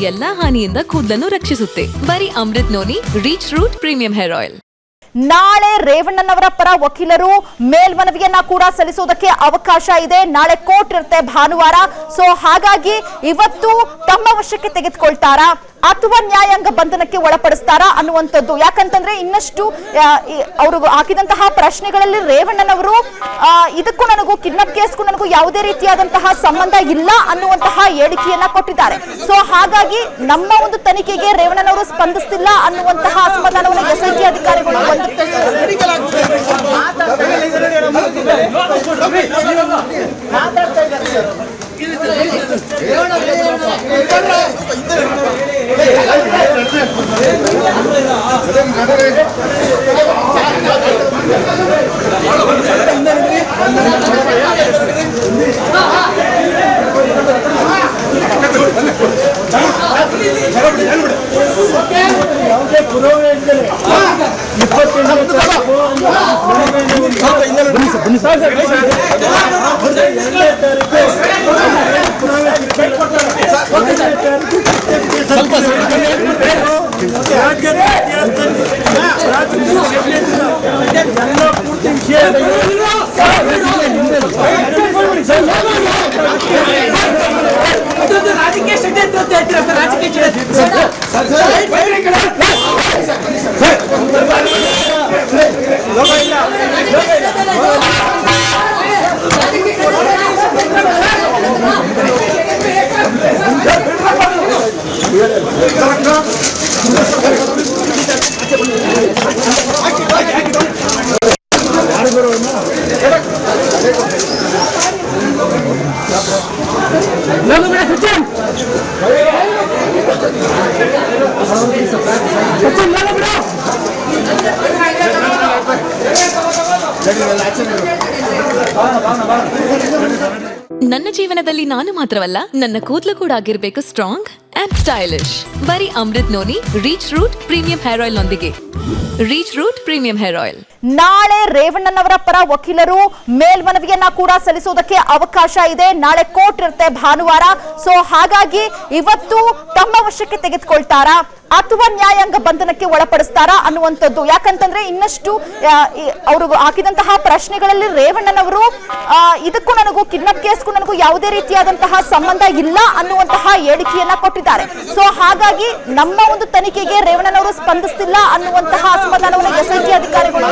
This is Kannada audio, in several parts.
ಎಲ್ಲಾ ಹಾನಿಯಿಂದ ಕೂದಲನ್ನು ರಕ್ಷಿಸುತ್ತೆ. ಬರೀ Amrit noni reach root premium hair oil. ನಾಳೆ ರೇವಣ್ಣನವರ ಪರ ವಕೀಲರು ಮೇಲ್ಮನವಿಯನ್ನ ಕೂಡ ಸಲ್ಲಿಸೋದಕ್ಕೆ ಅವಕಾಶ ಇದೆ. ನಾಳೆ ಕೋರ್ಟ್ ಇರುತ್ತೆ ಭಾನುವಾರ. ಸೊ ಹಾಗಾಗಿ ಇವತ್ತು ತಮ್ಮ ವಶಕ್ಕೆ ತೆಗೆದುಕೊಳ್ತಾರಾ ಅಥವಾ ನ್ಯಾಯಾಂಗ ಬಂಧನಕ್ಕೆ ಒಳಪಡಿಸ್ತಾರಾ ಅನ್ನುವಂಥದ್ದು. ಯಾಕಂತಂದ್ರೆ ಇನ್ನಷ್ಟು ಅವರು ಹಾಕಿದಂತಹ ಪ್ರಶ್ನೆಗಳಲ್ಲಿ ರೇವಣ್ಣನವರು ಇದಕ್ಕೂ ನನಗೂ ಕಿಡ್ನಾಪ್ ಕೇಸ್ಗೂ ನನಗೂ ಯಾವುದೇ ರೀತಿಯಾದಂತಹ ಸಂಬಂಧ ಇಲ್ಲ ಅನ್ನುವಂತಹ ಹೇಳಿಕೆಯನ್ನ ಕೊಟ್ಟಿದ್ದಾರೆ. ಸೊ ಹಾಗಾಗಿ ನಮ್ಮ ಒಂದು ತನಿಖೆಗೆ ರೇವಣ್ಣನವರು ಸ್ಪಂದಿಸ್ತಿಲ್ಲ ಅನ್ನುವಂತಹ ಅಸಮಾಧಾನವನ್ನು ಎಸ್ಐಟಿ ಅಧಿಕಾರಿಗಳು ನನ್ನ ಜೀವನದಲ್ಲಿ ನಾನು ಮಾತ್ರವಲ್ಲ, ನನ್ನ ಕೂದಲು ಕೂಡ ಆಗಿರ್ಬೇಕು ಸ್ಟ್ರಾಂಗ್ ಅಂಡ್ ಸ್ಟೈಲಿಶ್. ಬರೀ Amrit noni reach root premium hair oil ನೊಂದಿಗೆ. Reach root premium hair oil. ನಾಳೆ ರೇವಣ್ಣನವರ ಪರ ವಕೀಲರು ಮೇಲ್ಮನವಿಯನ್ನ ಕೂಡ ಸಲ್ಲಿಸೋದಕ್ಕೆ ಅವಕಾಶ ಇದೆ. ನಾಳೆ ಕೋರ್ಟ್ ಇರುತ್ತೆ ಭಾನುವಾರ. ಸೊ ಹಾಗಾಗಿ ಇವತ್ತು ತಮ್ಮ ವಶಕ್ಕೆ ತೆಗೆದುಕೊಳ್ತಾರಾ ಅಥವಾ ನ್ಯಾಯಾಂಗ ಬಂಧನಕ್ಕೆ ಒಳಪಡಿಸ್ತಾರಾ ಅನ್ನುವಂಥದ್ದು. ಯಾಕಂತಂದ್ರೆ ಇನ್ನಷ್ಟು ಅವರು ಹಾಕಿದಂತಹ ಪ್ರಶ್ನೆಗಳಲ್ಲಿ ರೇವಣ್ಣನವರು ಇದಕ್ಕೂ ನನಗೂ ಕಿಡ್ನಾಪ್ ಕೇಸ್ಗೂ ನನಗೂ ಯಾವುದೇ ರೀತಿಯಾದಂತಹ ಸಂಬಂಧ ಇಲ್ಲ ಅನ್ನುವಂತಹ ಹೇಳಿಕೆಯನ್ನ ಕೊಟ್ಟಿದ್ದಾರೆ. ಸೊ ಹಾಗಾಗಿ ನಮ್ಮ ಒಂದು ತನಿಖೆಗೆ ರೇವಣ್ಣನವರು ಸ್ಪಂದಿಸ್ತಿಲ್ಲ ಅನ್ನುವಂತಹ ಅಸಮಾಧಾನವನ್ನು ಎಸ್ಐಟಿ ಅಧಿಕಾರಿಗಳು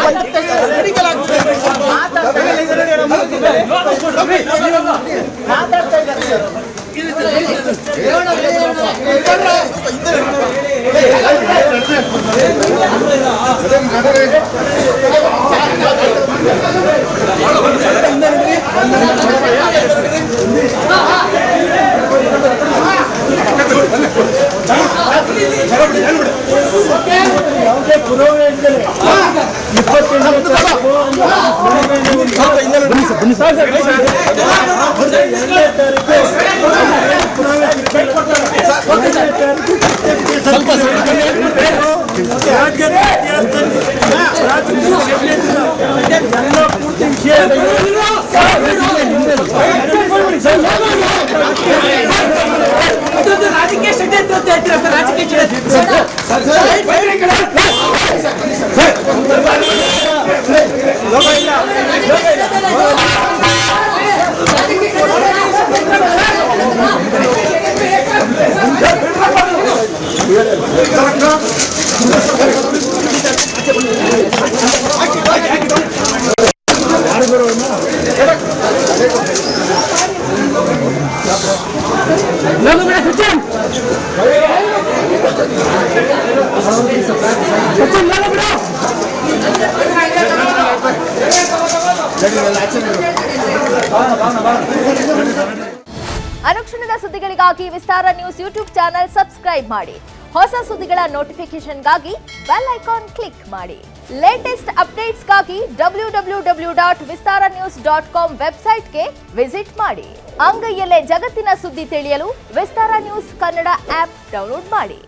ಅನುಕ್ಷಣದ ಸುದ್ದಿಗಳಿಗಾಗಿ ವಿಸ್ತಾರ ನ್ಯೂಸ್ ಯೂಟ್ಯೂಬ್ ಚಾನೆಲ್ ಸಬ್ಸ್ಕ್ರೈಬ್ ಮಾಡಿ. ಹೊಸ ಸುದ್ದಿಗಳ ನೋಟಿಫಿಕೇಶನ್ಗಾಗಿ ಬೆಲ್ ಐಕಾನ್ ಕ್ಲಿಕ್ ಮಾಡಿ. ಲೇಟೆಸ್ಟ್ ಅಪ್ಡೇಟ್ಸ್ಗಾಗಿ www.vistaranews.com ವೆಬ್ಸೈಟ್ಗೆ ವಿಸಿಟ್ ಮಾಡಿ. ಅಂಗೈಯಲ್ಲೇ ಜಗತ್ತಿನ ಸುದ್ದಿ ತಿಳಿಯಲು ವಿಸ್ತಾರ ನ್ಯೂಸ್ ಕನ್ನಡ ಆಪ್ ಡೌನ್ಲೋಡ್ ಮಾಡಿ.